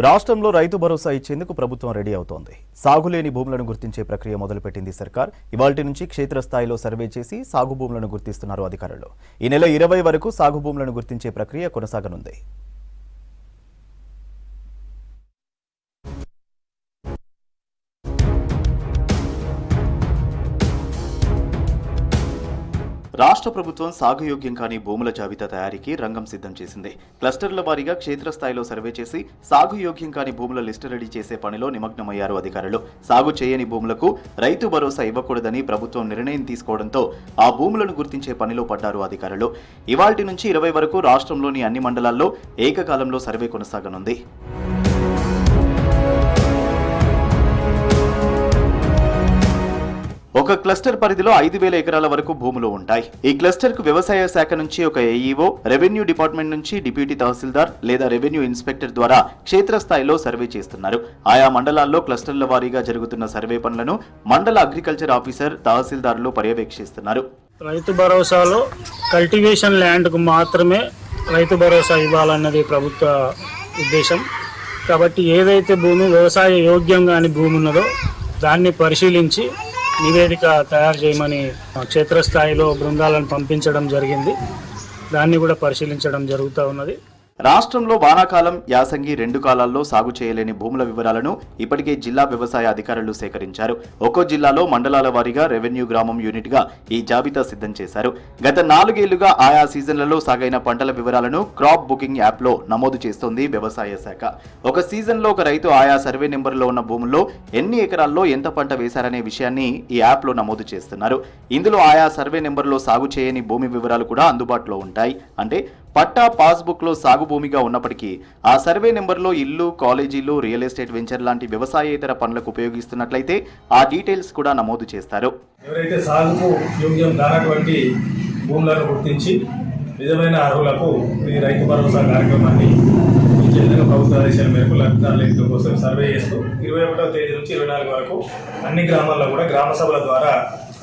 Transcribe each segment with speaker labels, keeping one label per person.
Speaker 1: రాష్ట్రంలో రైతు భరోసా ఇచ్చేందుకు ప్రభుత్వం రెడీ అవుతోంది. సాగులేని భూములను గుర్తించే ప్రక్రియ మొదలుపెట్టింది సర్కార్. ఇవాల్టి నుంచి క్షేత్రస్థాయిలో సర్వే చేసి సాగు భూములను గుర్తిస్తున్నారు అధికారులు. ఈ నెల 20 వరకు సాగు భూములను గుర్తించే ప్రక్రియ కొనసాగనుంది. రాష్ట్ర ప్రభుత్వం సాగుయోగ్యం కాని భూముల జాబితా తయారీకి రంగం సిద్ధం చేసింది. క్లస్టర్ల వారీగా క్షేత్రస్థాయిలో సర్వే చేసి సాగుయోగ్యం కాని భూముల లిస్టు రెడీ చేసే పనిలో నిమగ్నమయ్యారు అధికారులు. సాగు చేయని భూములకు రైతు భరోసా ఇవ్వకూడదని ప్రభుత్వం నిర్ణయం తీసుకోవడంతో ఆ భూములను గుర్తించే పనిలో పడ్డారు అధికారులు. ఇవాల్టి నుంచి 20 వరకు రాష్ట్రంలోని అన్ని మండలాల్లో ఏకకాలంలో సర్వే కొనసాగనుంది. ఒక క్లస్టర్ పరిధిలో 5,000 ఎకరాల వరకు భూములు ఉంటాయి. ఈ క్లస్టర్ కు వ్యవసాయ శాఖ నుంచి ఒక ఏఈఓ, రెవెన్యూ డిపార్ట్మెంట్ నుంచి డిప్యూటీ తహసీల్దార్ లేదా రెవెన్యూ ఇన్స్పెక్టర్ ద్వారా క్షేత్రస్థాయిలో సర్వే చేస్తున్నారు. ఆయా మండలాల్లో క్లస్టర్ల వారీగా జరుగుతున్న సర్వే పనులను మండల అగ్రికల్చర్ ఆఫీసర్, తహసీల్దార్లు పర్యవేక్షిస్తున్నారు.
Speaker 2: రైతు భరోసాలో కల్టివేషన్ ల్యాండ్కు మాత్రమే రైతు భరోసా ఇవ్వాలన్నది ప్రభుత్వ ఉద్దేశం. కాబట్టి ఏదైతే భూమి వ్యవసాయ యోగ్యం కాని భూమి ఉన్నదో దాన్ని పరిశీలించి నివేదిక తయారు చేయమని క్షేత్రస్థాయిలో బృందాలను పంపించడం జరిగింది. దాన్ని కూడా పరిశీలించడం జరుగుతూ ఉన్నది.
Speaker 1: రాష్ట్రంలో వానాకాలం, యాసంగి 2 కాలాల్లో సాగు చేయలేని భూముల వివరాలను ఇప్పటికే జిల్లా వ్యవసాయ అధికారులు సేకరించారు. ఒక్కో జిల్లాలో మండలాల వారీగా రెవెన్యూ గ్రామం యూనిట్ గా ఈ జాబితా సిద్ధం చేశారు. గత 4 ఏళ్లుగా ఆయా సీజన్లలో సాగైన పంటల వివరాలను క్రాప్ బుకింగ్ యాప్ లో నమోదు చేస్తోంది వ్యవసాయ శాఖ. ఒక సీజన్ లో ఒక రైతు ఆయా సర్వే నెంబర్లో ఉన్న భూముల్లో ఎన్ని ఎకరాల్లో ఎంత పంట వేశారనే విషయాన్ని ఈ యాప్ లో నమోదు చేస్తున్నారు. ఇందులో ఆయా సర్వే నెంబర్లో సాగు చేయని భూమి వివరాలు కూడా అందుబాటులో ఉంటాయి. అంటే పట్టా, పాస్బుక్ లో సాగు భూమిగా ఉన్నప్పటికీ ఆ సర్వే నెంబర్లో ఇల్లు, కాలేజీలు, రియల్ ఎస్టేట్ వెంచర్ లాంటి వ్యవసాయేతర పనులకు ఉపయోగిస్తున్నట్లయితే ఆ డీటెయిల్స్ కూడా నమోదు చేస్తారు.
Speaker 3: ఎవరైతే సాగుకు యోగ్యం కానటువంటి భూములను గుర్తించి నిజమైన అర్హులకు ఈ రైతు భరోసా కార్యక్రమాన్ని ఇచ్చే విధంగా ప్రభుత్వ ఆదేశాల మేరకు లబ్ధిదారుల ఎంపిక కోసం సర్వే చేస్తూ 21వ తేదీ నుంచి 24 వరకు అన్ని గ్రామాల్లో కూడా గ్రామ సభల ద్వారా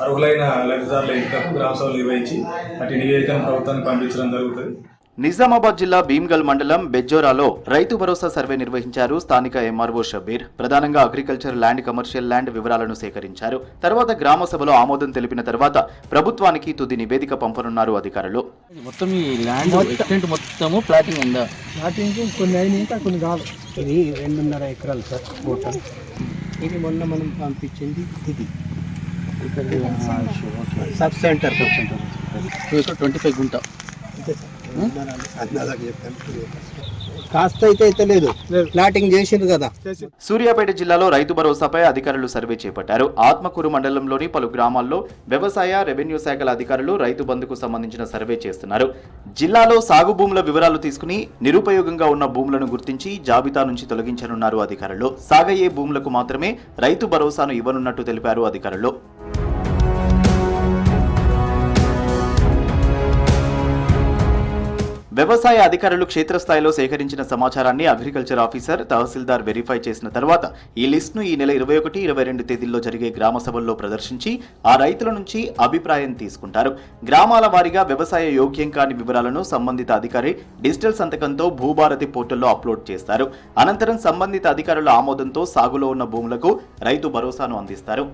Speaker 3: అర్హులైన లబ్ధిదారుల ఎంపికకు గ్రామ సభలు నిర్వహించి అటు నివేదికను ప్రభుత్వానికి పంపించడం జరుగుతుంది.
Speaker 1: నిజామాబాద్ జిల్లా భీమ్గల్ మండలం బెజ్జోరాలో రైతు భరోసా సర్వే నిర్వహించారు స్థానిక ఎంఆర్ఓ షబీర్. ప్రధానంగా అగ్రికల్చర్ ల్యాండ్, కమర్షియల్ ల్యాండ్ వివరాలను సేకరించారు. తర్వాత గ్రామ సభలో ఆమోదం తెలిపిన తర్వాత ప్రభుత్వానికి తుది నివేదిక పంపనున్నారు అధికారులు.
Speaker 4: మొత్తం ఈ ల్యాండ్ ఎక్స్టెంట్ మొత్తము ప్లాటింగ్ ఉందా?
Speaker 2: ప్లాటింగ్ కొన్ని అయినాయి, కొన్ని కాదు. ఇది 2.5 ఎకరాలు సార్ టోటల్. ఇది మొన్న మనం పంపించింది. ఇది సబ్ సెంటర్
Speaker 4: 25 గుంట
Speaker 2: కాస్త అయితే లేదు, ప్లాటింగ్ చేసిండ్రు కదా.
Speaker 1: సూర్యాపేట జిల్లాలో రైతు భరోసాపై అధికారులు సర్వే చేపట్టారు. ఆత్మకూరు మండలంలోని పలు గ్రామాల్లో వ్యవసాయ, రెవెన్యూ శాఖల అధికారులు రైతు బంధుకు సంబంధించిన సర్వే చేస్తున్నారు. జిల్లాలో సాగు భూముల వివరాలు తీసుకుని నిరుపయోగంగా ఉన్న భూములను గుర్తించి జాబితా నుంచి తొలగించనున్నారు అధికారులు. సాగయ్యే భూములకు మాత్రమే రైతు భరోసాను ఇవ్వనున్నట్టు తెలిపారు అధికారులు. వ్యవసాయ అధికారులు క్షేత్రస్థాయిలో సేకరించిన సమాచారాన్ని అగ్రికల్చర్ ఆఫీసర్, తహసీల్దార్ వెరిఫై చేసిన తర్వాత ఈ లిస్టును ఈ నెల 21, 22 తేదీల్లో జరిగే గ్రామ సభల్లో ప్రదర్శించి ఆ రైతుల నుంచి అభిప్రాయం తీసుకుంటారు. గ్రామాల వారీగా వ్యవసాయ యోగ్యం కాని వివరాలను సంబంధిత అధికారి డిజిటల్ సంతకంతో భూభారతి పోర్టల్లో అప్లోడ్ చేస్తారు. అనంతరం సంబంధిత అధికారుల ఆమోదంతో సాగులో ఉన్న భూములకు రైతు భరోసాను అందిస్తారు.